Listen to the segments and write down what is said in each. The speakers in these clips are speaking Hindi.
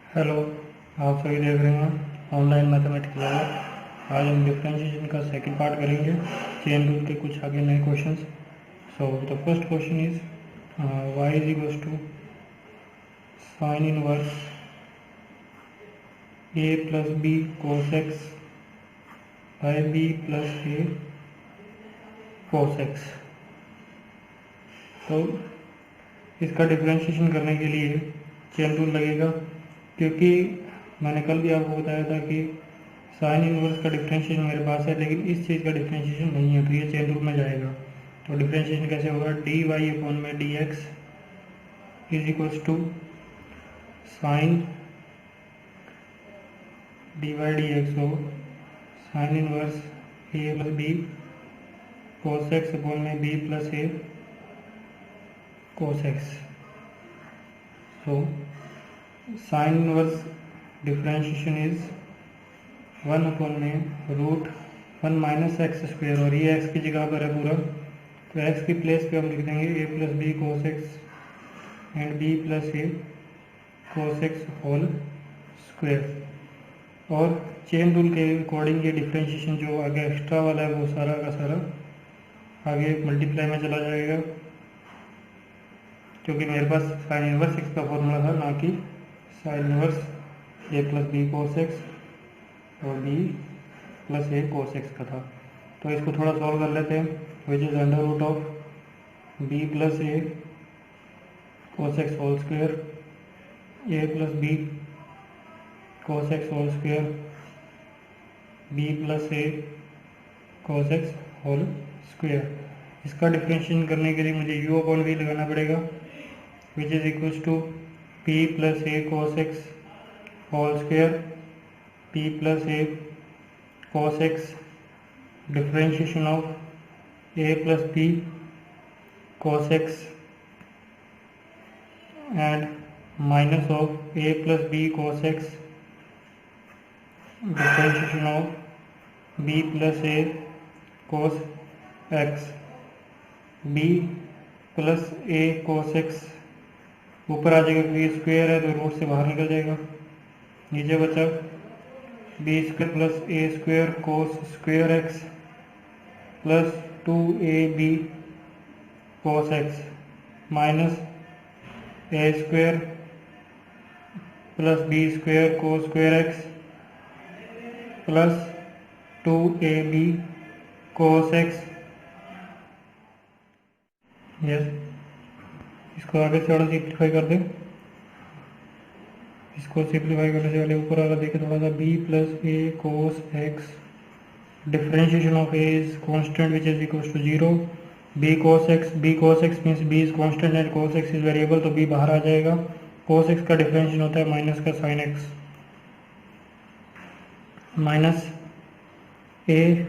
हेलो। आप सभी देख रहे हैं ऑनलाइन मैथमेटिक्स लैब। आज हम डिफरेंशिएशन का सेकंड पार्ट करेंगे, चेन रूल के कुछ आगे नए questions. So the first question is y is equals to sine inverse a plus B cos x by B plus A cos x. तो इसका डिफरेंशिएशन करने के लिए चेन रूल लगेगा, क्योंकि मैंने कल भी आपको बताया था कि साइन इनवर्स का डिफरेंशिएशन मेरे पास है, लेकिन इस चीज़ का डिफरेंशिएशन नहीं है, तो ये चेन रूल में जाएगा। तो डिफरेंशिएशन कैसे होगा? डी वाई अपॉन में D x is equals to sine D Y D X हो साइन इनवर्स ए plus B cos X upon में B plus A cos x. So sine inverse differentiation is 1 upon में रूट 1 माइनस एक्स स्क्वेयर, और ये एक्स की जगह पर है पूरा, तो एक्स की प्लेस पे हम लिख देंगे A plus B cos x and B plus A cos x whole square. और चेन रूल के अकॉर्डिंग ये डिफरेंशिएशन जो आगे एक्स्ट्रा वाला है वो सारा का सारा आगे मल्टीप्लाई में चला जाएगा, क्योंकि मेरे पास साइन इनवर्स एक्स का फॉर्मूला था, ना कि साइन इनवर्स ए प्लस बी कोस एक्स और बी प्लस ए कोस एक्स का था। तो इसको थोड़ा सॉल्व कर लेते हैं, which is under root of b plus A cos x whole square a plus B cos x whole square b plus A cos x whole square. इसका डिफरेंशिएशन करने के लिए मुझे यू अपॉन वी लगाना पड़ेगा, which is equals to p plus A cos x whole square p plus A cos x differentiation of a plus B cos x and minus of a plus B cos x differentiation of b plus A cos x b plus A cos x ऊपर आ जाएगा, क्योंकि स्क्वेयर है तो रूट से बाहर निकल जाएगा। नीचे बचा बी स्क्वेयर प्लस ए square cos square X plus 2ab cos X minus ए square plus B square cos square X plus 2ab cos X. Yes, इसको आगे थोड़ा सिंप्लीफाई कर दें। इसको सिंप्लीफाई करने से पहले ऊपर वाला देखें थोड़ा सा, b plus A cos x differentiation of a is constant which is equals to 0, b cos x means b is constant and cos x is variable, तो बी बाहर आ जाएगा। कोस एक्स का डिफरेंशिएशन होता है माइनस का sine X, minus A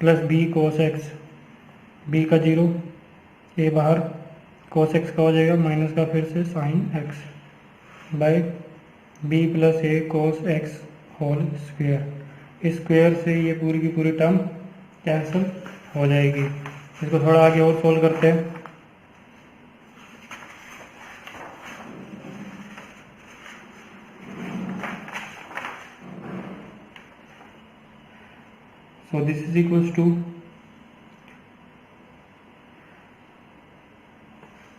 plus B cos x, B का 0 ए बाहर, कोस एक्स का हो जाएगा माइनस का फिर से sine X by B plus A cos x whole square. इस स्क्वेयर से ये पूरी की पूरी टर्म कैंसिल हो जाएगी। इसको थोड़ा आगे और सोल्व करते हैं। So this is equals to,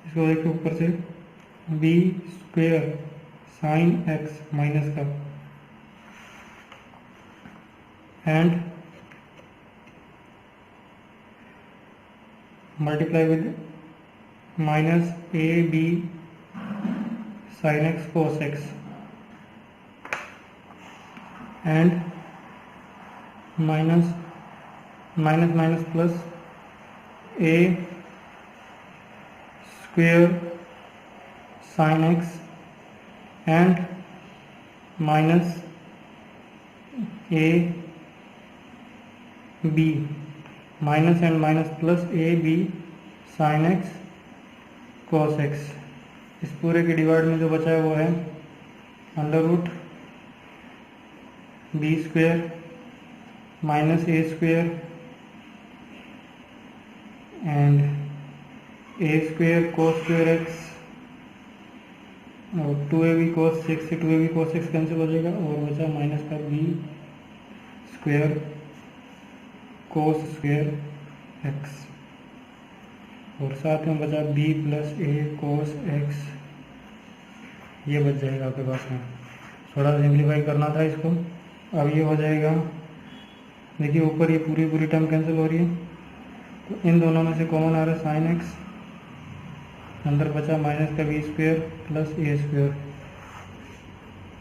इसको देखिए ऊपर से B square sine X minus का and multiply with minus A B sine X cos x and minus minus minus plus A square sine X and minus A B minus and minus plus A B sine X cos X. इस पूरे के डिवाइड में जो बचा है वो है under root b square minus A square and a square cos square x और 2ab cos 6 से 2ab cos 6 कैंसिल हो जाएगा और बचा माइनस का b square cos square x और साथ में बचा b plus a cos x, ये बच जाएगा आपके पास में। थोड़ा सिंप्लीफाई करना था इसको। अब ये हो जाएगा, देखिए ऊपर ये पूरी टर्म कैंसिल हो रही है, तो इन दोनों में से कॉमन आ रहा है साइन एक्स, अंदर बचा माइनस का बी स्क्वायर प्लस ए square,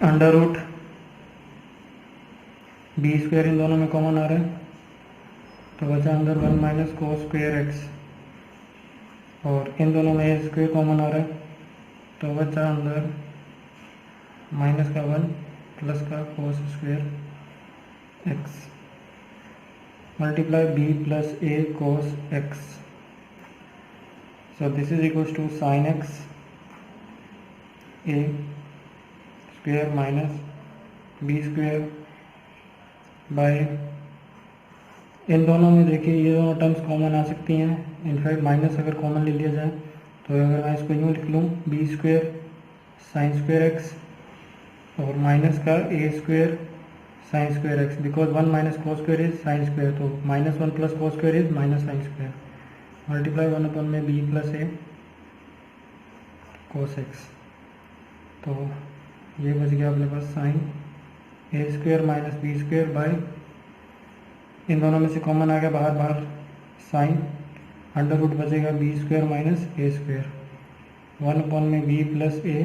under root B square इन दोनों में कॉमन आ रहा है, तो बचा अंदर 1 माइनस कोस स्क्वायर एक्स, और इन दोनों में ए स्क्वायर कॉमन आ रहा है, तो बचा अंदर माइनस का 1 प्लस का cos square X multiply B plus A cos x. So this is equals to sine X A square minus B square by, इन दोनों में देखिए ये दोनों टर्म्स कॉमन आ सकती हैं, इनफैक्ट माइनस अगर कॉमन ले लिया जाए तो अगर मैं इसको यूँ लिख लूँ B square sine square X और माइनस का A square sine square X, because 1 minus cos square is sine square, तो minus 1 plus cos square is minus sine square, multiply 1 upon में बी प्लस ए कोस एक्स, तो ये बच गया अपने पास sine A square minus B square by, इन दोनों में से कॉमन आ गया बाहर साइन, अंडर रूट बचेगा B square minus a square, 1 upon में B plus A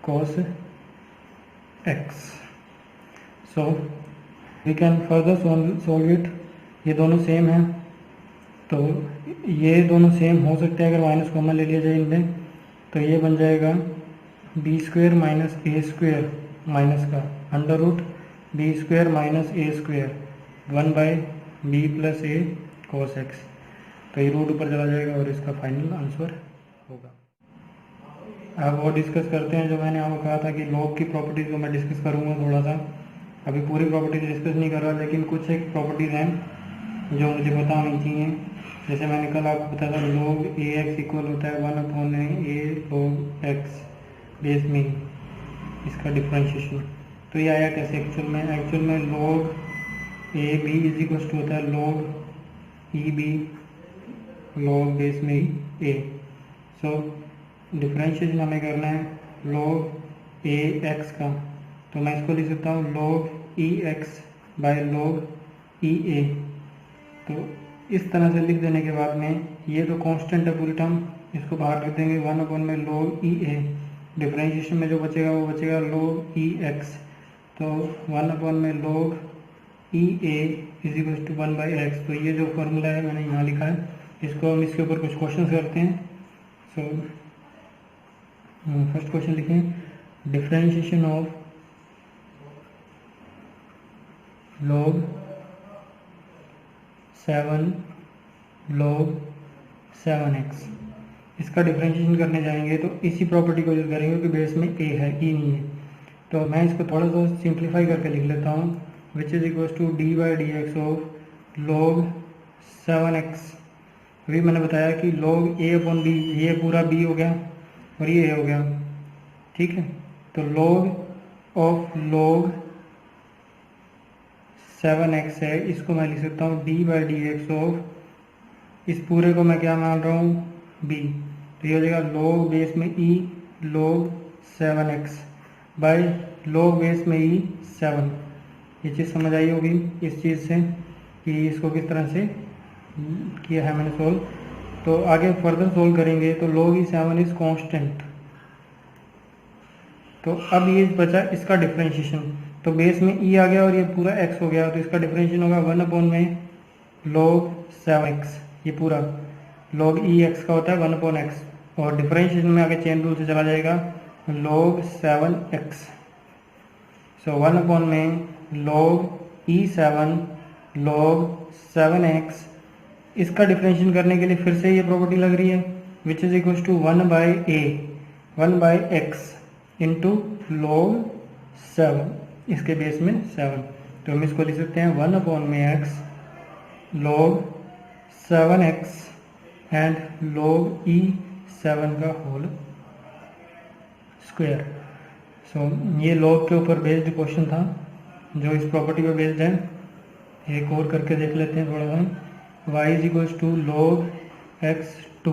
cos x. So we can further solve it, ये दोनों सेम हैं, तो ये दोनों सेम हो सकते हैं अगर माइनस कॉमन ले लिया जाए इनमें, तो ये बन जाएगा b square minus a square minus का under root B square minus a square 1 by B plus A cos x, तो ये रूट ऊपर चला जाएगा और इसका फाइनल आंसर होगा। अब वो डिस्कस करते हैं जो मैंने आपको कहा था कि लॉग की प्रॉपर्टीज़ को मैं डिस्कस करूँगा थोड़ा सा, अभी पूरी प्रॉपर्टीज डिस्कस नहीं कर रहा, लेकिन कुछ एक प्रॉपर्टीज़ हैं जो मुझे पता होनी चाहिए। जैसे मैंने कल आपको बताया था log ए एक्स इक्वल होता है 1 अपॉन ए log एक्स बेस में इसका डिफ्रेंशिएशन, तो ये आया कैसे एक्चुअल में log a b is equal to होता है log e b log base में ए। सो डिफ्रेंशिएशन हमें करना है log ए एक्स का, तो मैं इसको लिख सकता हूँ log ई एक्स बाय log ई ए। तो इस तरह से लिख देने के बाद में ये तो कांस्टेंट है पूरी टर्म, इसको बाहर लिख देंगे 1 अपॉन में log ई ए, डिफरेंशिएशन में जो बचेगा वो बचेगा log ई एक्स, तो 1 अपॉन में log e a is equal to 1 by x. तो ये जो फॉर्मूला है मैंने यहाँ लिखा है, इसको हम इसके ऊपर कुछ क्वेश्चन करते हैं। सो फर्स्ट क्वेश्चन लिखें, differentiation of log 7 log 7x, इसका डिफरेंशिएशन करने जाएंगे तो इसी प्रॉपर्टी को यूज करेंगे कि बेस में a है, e नहीं है। तो मैं इसको थोड़ा सा सिंप्लीफाई करके लिख लेता हूँ, which is equal to D by D x of log 7x। अभी मैंने बताया कि log a अपॉन b, ये पूरा b हो गया और ये a हो गया, ठीक है। तो log ऑफ log 7x है, इसको मैं लिख सकता हूँ d by D x of, इस पूरे को मैं क्या मान रहा हूँ b, तो ये हो जाएगा log बेस में e log 7x by log base में e 7। ये चीज़ समझ आई होगी इस चीज़ से कि इसको किस तरह से किया है मैंने सोल्व। तो आगे फर्दर सोल्व करेंगे तो log e 7 इज कांस्टेंट। तो अब ये बचा इसका डिफरेंशिएशन, तो बेस में e आ गया और ये पूरा x हो गया, तो इसका डिफरेंशिएशन होगा 1 अपॉन में log 7x, ये पूरा log e x का होता है 1 अपॉन x, और डिफरेंशिएशन में आगे चेन रूल से चला जाएगा log 7x। सो 1 अपॉन में log e 7 log 7x, इसका डिफरेंशिएशन करने के लिए फिर से ये प्रॉपर्टी लग रही है, which is equal to 1 by a 1 by x into log 7, इसके बेस में 7, तो हम इसको लिख सकते हैं 1 अपॉन में x log 7x and log e 7 का होल स्क्वायर। सो ये लॉग के ऊपर बेस्ड क्वेश्चन था जो इस प्रॉपर्टी पे बेस्ड है। एक और करके देख लेते हैं थोड़ा सा। y is equals to log x2,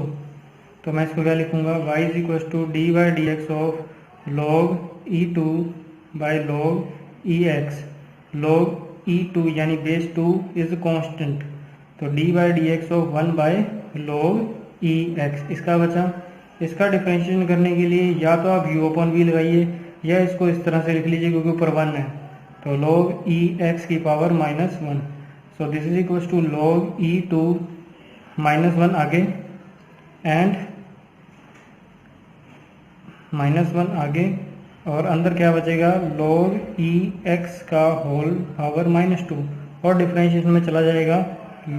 तो मैं इसको क्या लिखूंगा, y is equals to D by D x of log e2 by log ex। Log e2 यानी बेस 2 इज कॉन्स्टेंट, तो D by D x of 1 by log ex। इसका बचा, इसका डिफरेंशिएशन करने के लिए या तो आप u अपॉन v लगाइए या इसको इस तरह से लिख लीजिए क्योंकि ऊपर 1 है, तो log ex की power -1। So this is equal to log e2 -1 आगे एंड -1 आगे, और अंदर क्या बचेगा log ex का होल पावर -2, और डिफरेंशिएशन में चला जाएगा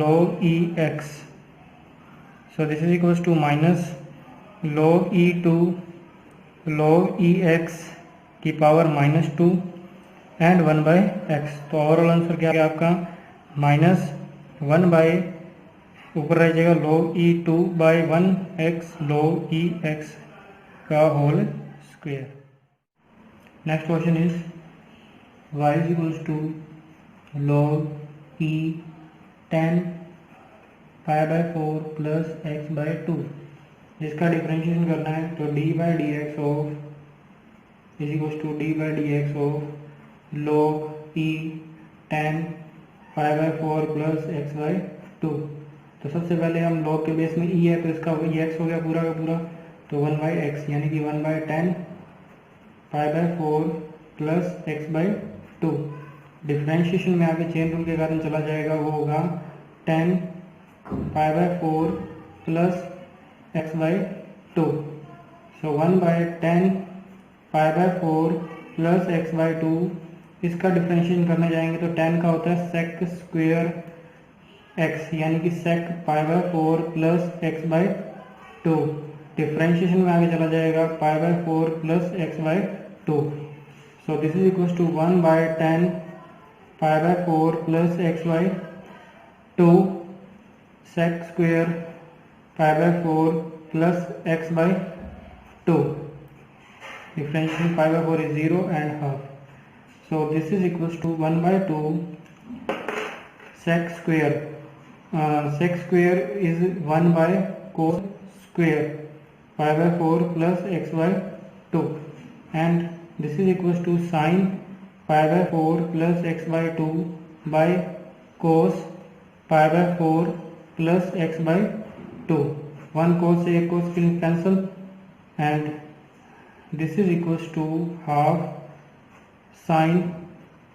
log ex। So this is equal to minus log e2 log ex की पावर -2 एंड 1 बाई एक्स। तो ओवरऑल आंसर क्या है आपका, -1 बाई ऊपर रह जाएगा log e2 by 1x log ex का whole square. Next question is y is equals to log e 10 π/4 plus x by 2। इसका डिफरेंशिएशन करना है तो D by D x of is equals to D by D x of log e 10 π/4 plus x by 2। तो सबसे पहले हम log के बेस में e है तो इसका x हो गया पूरा का पूरा, तो 1 बाई एक्स यानी कि 1 by 10 π/4 plus x by 2। Differentiation में आगे चेन रूल के कारण चला जाएगा, वो होगा 10 π/4 plus x by 2। So 1 by 10 π/4 plus x by 2, इसका डिफरेंशिएशन करने जाएंगे तो 10 का होता है sec स्क्वेयर x यानी कि sec π/4 plus x by 2। Differentiation में आगे चला जाएगा π/4 plus x by 2। So this is equal to 1 by 10 π/4 plus x by 2 sec square π/4 plus x by 2। Differentiation π/4 is 0 and half. So this is equals to 1 by 2 sec square. Sec square is 1 by cos square π/4 plus x by 2, and this is equals to sin π/4 plus x by 2 by cos π/4 plus x by 2। 1 cos से 1 cos cancel, and this is equals to half sin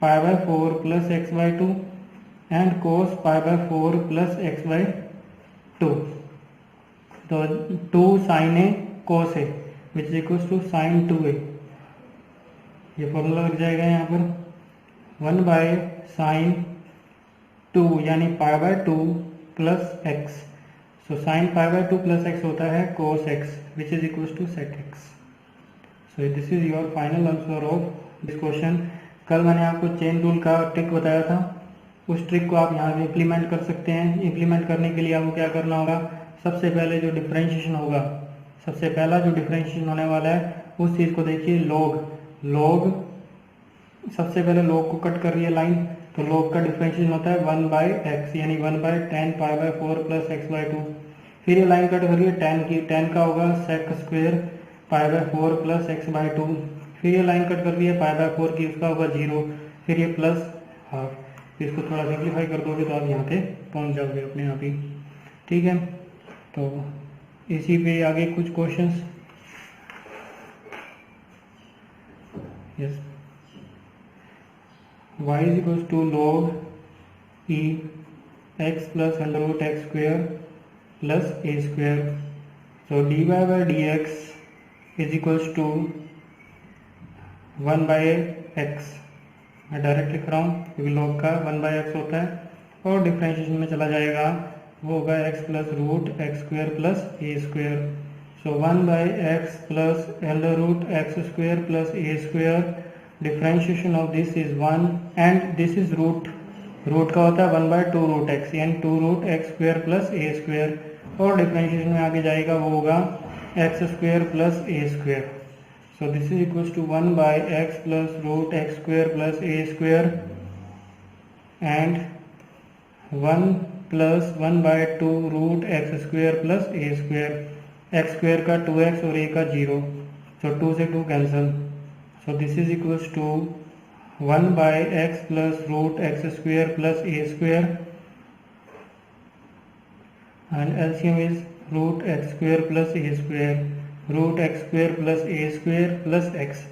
π/4 plus x by 2 and cos π/4 plus x by 2। तो 2 sin a cos a which is equals to sin 2a। ये फॉर्मूला लग जाएगा यहाँ पर 1 by sin 2 यानी π/2 plus x। सो sin π/2 plus x होता है cos x which is equals to sec x। So this is your final answer of this question. कल मैंने आपको चेन रूल का ट्रिक बताया था, उस ट्रिक को आप यहाँ पे इम्प्लीमेंट कर सकते हैं। इम्प्लीमेंट करने के लिए आपको क्या करना होगा, सबसे पहले जो डिफरेंशिएशन होगा, सबसे पहला जो डिफरेंशिएशन होने वाला है उस चीज़ को देखिए, लॉग सबसे पहले लॉग को कट कर रही है लाइन, तो लॉग का डिफरेंशिएशन होता है 1 बाई एक्स यानी 1 बाई 10 π/4 प्लस x बाई 2। फिर ये लाइन कट कर रही है 10 की, 10 का होगा sec square π/4 plus x by 2। फिर ये लाइन कट कर रही है π/4 की, उसका होगा 0, फिर ये प्लस हाफ। इसको थोड़ा सिंप्लीफाई कर दोगे तो आप यहाँ पे पहुँच जाओगे अपने आप ही। ठीक है, तो इसी पे आगे कुछ questions. Yes, y is equal to log e x plus under root x square plus A square. So d y by D x is equals to 1 by x. मैं डायरेक्ट लिख रहा हूँ क्योंकि log का 1 बाई एक्स होता है, और डिफरेंशिएशन में चला जाएगा, वो होगा x plus root x square plus A square. So 1 by x plus under root x square plus A square. Differentiation of this is 1 and this is root का होता है 1 बाई 2 रूट एक्स यानी 2 रूट एक्स स्क्वेयर प्लस ए स्क्वेयर, और डिफरेंशिएशन में आगे जाएगा वो होगा x square plus A square. So this is equals to 1 by x plus root x square plus a square and 1 plus 1 by 2 root x square plus a square. x square का 2x और a का 0, so 2 से 2 cancel. So this is equals to 1 by x plus root x square plus a square and LCM is root x square plus a square, root x square plus a square plus x.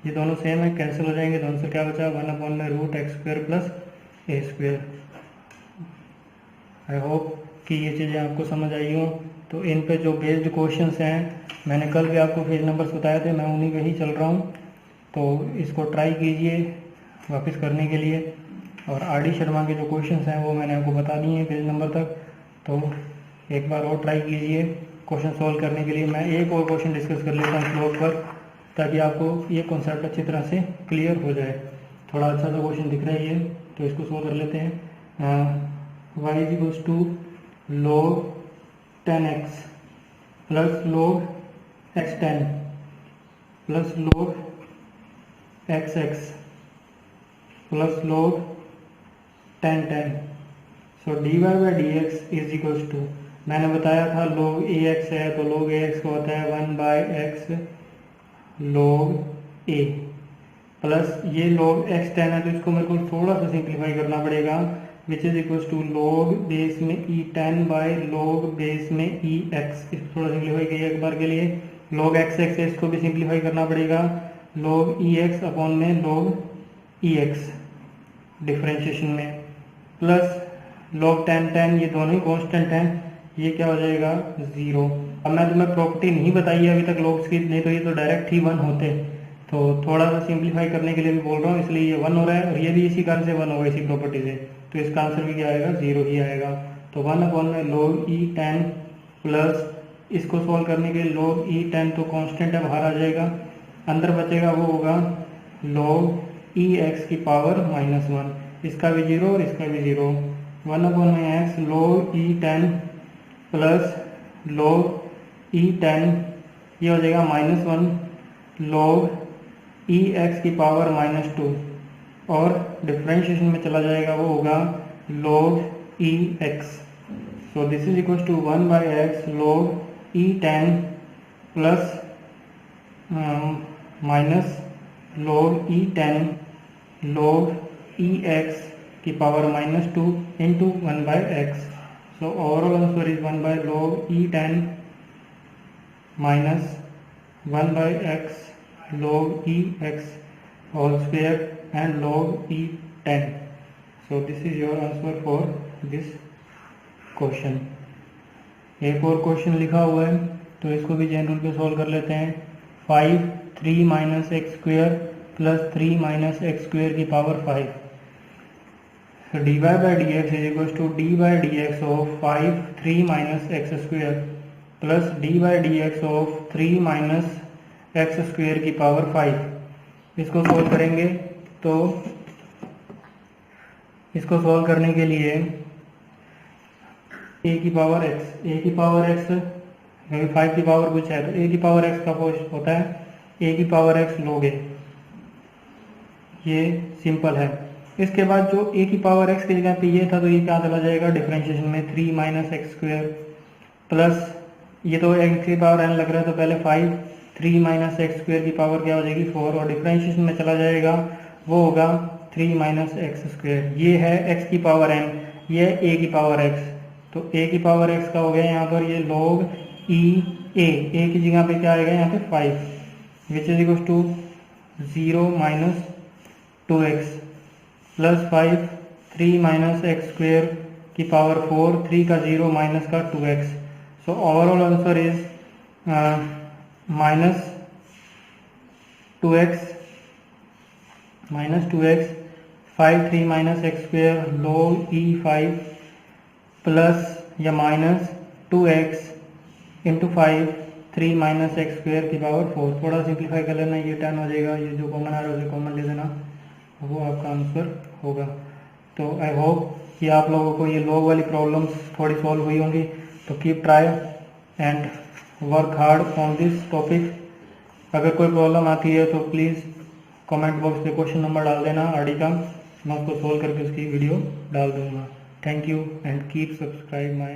ये दोनों सेम है, कैंसिल हो जाएंगे, दोनों से क्या बचा 1 में root x square plus A square. I hope कि ये चीज़ें आपको समझ आई हो. तो इन पे जो बेस्ड क्वेश्चंस हैं, मैंने कल भी आपको पेज नंबर्स बताए थे, मैं उन्हीं पे ही चल रहा हूँ. तो इसको ट्राई कीजिए वापस करने के लिए. और आर डी शर्मा के जो क्वेश्चंस हैं वो मैंने आपको बता दिए हैं पेज नंबर तक. तो एक बार और ट्राई कीजिए क्वेश्चन सॉल्व करने के लिए. मैं एक और क्वेश्चन डिस्कस कर लेता हूँ स्लोप पर, ताकि आपको ये कॉन्सेप्ट अच्छी तरह से क्लियर हो जाए. थोड़ा अच्छा सा क्वेश्चन दिख रहा है ये, तो इसको सॉल्व कर लेते हैं. y is equals to log 10x plus log x10 plus log xx plus log 10. So dy by D x is equals to, मैंने बताया था log ax है तो log ax को होता है 1 by x log a plus ये log x10 है, तो इसको मेरे को थोड़ा सा सिंप्लीफाई करना पड़ेगा, which is equals to log base में e10 बाई log बेस में ex. इसको थोड़ा सिंप्लीफाई किया एक बार के लिए. log xx है, इसको भी सिंप्लीफाई करना पड़ेगा, log ex अपॉन में log ex डिफरेंशिएशन में, प्लस log 10 ये दोनों ही कॉन्स्टेंट हैं, ये क्या हो जाएगा 0. अब मैं तुम्हें प्रॉपर्टी नहीं बताई है अभी तक logs की, नहीं तो ये तो डायरेक्ट ही 1 होते. तो थोड़ा सा सिंप्लीफाई करने के लिए भी बोल रहा हूँ, इसलिए ये 1 हो रहा है और ये भी इसी कारण से 1 होगा, इसी प्रॉपर्टी से. तो इसका आंसर भी क्या आएगा 0 ही आएगा. तो 1 अपॉन में log e10 प्लस इसको सॉल्व करने के लिए log e10 तो कांस्टेंट है, बाहर आ जाएगा, अंदर बचेगा वो होगा log ex की पावर -1. इसका भी 0 और इसका भी 0. 1 अपॉन में x log e10 plus log e10 ये हो जाएगा -1 log ex की पावर -2 और डिफरेंशिएशन में चला जाएगा वो होगा log ex. So this is equal to 1 by x log e10 plus minus log e10 log ex की power -2 into 1 by x. So overall answer is 1 by log e10 minus 1 by x log ex whole square and log e10. So this is your answer for this question. एक और क्वेश्चन लिखा हुआ है, तो इसको भी जनरल पे सॉल्व कर लेते हैं. 5 3 minus x square plus 3 minus x square की power 5. So dy by dx is equals to d by dx of 5 3 minus x square plus d by dx of 3 minus x square की पावर 5. इसको सॉल्व करेंगे तो इसको सॉल्व करने के लिए a की पावर x क्योंकि 5 की पावर कुछ है, तो a की पावर x का होता है a की पावर x log a. ये सिंपल है. इसके बाद जो a की पावर x की जगह पे ये था, तो ये क्या चला जाएगा डिफरेंशिएशन में 3 माइनस एक्स स्क्वेयर प्लस ये तो x की पावर n लग रहा है, तो पहले 5 3 माइनस एक्स स्क्वेयर की पावर क्या हो जाएगी 4 और डिफरेंशिएशन में चला जाएगा वो होगा 3 माइनस एक्स स्क्वेयर. ये है x की पावर n, ये है a की पावर x. तो a की पावर x का हो गया यहाँ पर ये log a की जगह पे क्या आएगा यहाँ पे 5 which is equal to 0 minus 2x plus 5 3 minus x square की पावर 4, 3 का 0 माइनस का 2x. So overall answer is minus 2x 5 3 minus x square log e5 plus या minus 2x into 5 3 minus x square की पावर 4. थोड़ा सिंप्लीफाई कर लेना, ये 10 हो जाएगा, ये जो कॉमन आ रहा है उसे कॉमन ले देना, वो आपका आंसर होगा. तो आई होप कि आप लोगों को ये लॉग वाली प्रॉब्लम्स थोड़ी सॉल्व हुई होंगी. तो keep try and work hard on this topic अगर कोई प्रॉब्लम आती है तो प्लीज़ कमेंट बॉक्स पे क्वेश्चन नंबर डाल देना आरडी का, मैं उसको सोल्व करके उसकी वीडियो डाल दूँगा। Thank you and keep subscribe my